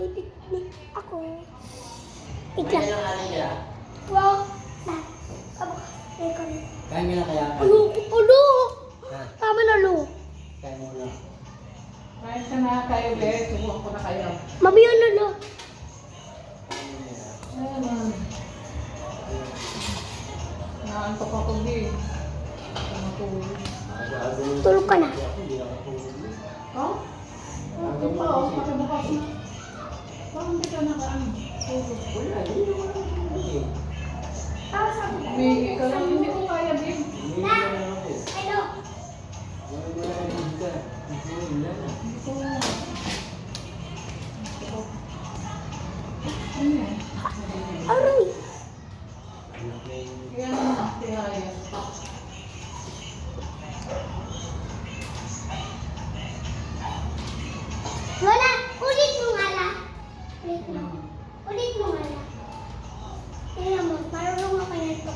Pipiknik ako. May Ikla. ilang alin ka? Wow. Na. Aba. Ikaw na. Kain ka na kaya? Alo ko palo. Ha? Tama na lo. Kain mo na. Kain ka na kayo, Beth. Subukan ko na kayo. Mami yun na lo. Naantok ako, Beth. Matulog. Tulog ka na. Oh? Okay pa, oh. Pagkabukas na. Bakit hindi ka nakaano? Tulog. Wala, hindi naman ako tulog. Tama sabi ko. May ikaw lang, hindi ko kaya, Beth. Hindi na lang ako. Hello. Wala na yung ka. Wala na. Hindi ko. Ano yan? Aray. Kaya naman, kaya. Wala. Ulit mo nga la. Ulit mo. Ulit mo nga la. Tingnan mo. Marunong ako nito.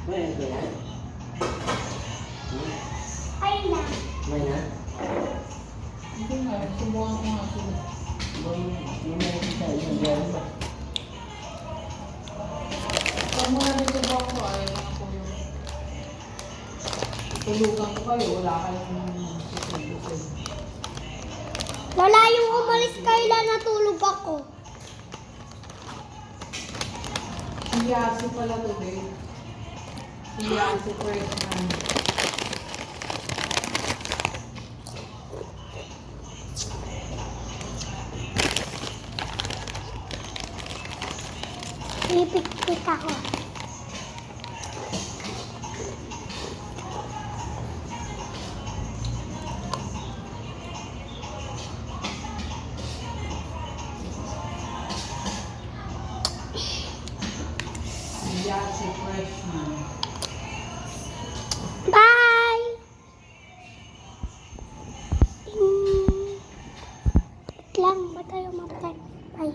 May na ba yan? Ay na. May na? Hindi nga, subukan ko nga sila. Yung may kita isang dyan ba? Pag mga dito ba ako, ayaw na ako yung tulugan ko kayo, wala kayong susunod. Lola, yung umalis kaila natulog ako. Si Yasi pala today. Si Yasi first man. Pipikpik ako. Si Yasi first man. Bye! Wait lang, ba tayo matay? Bye.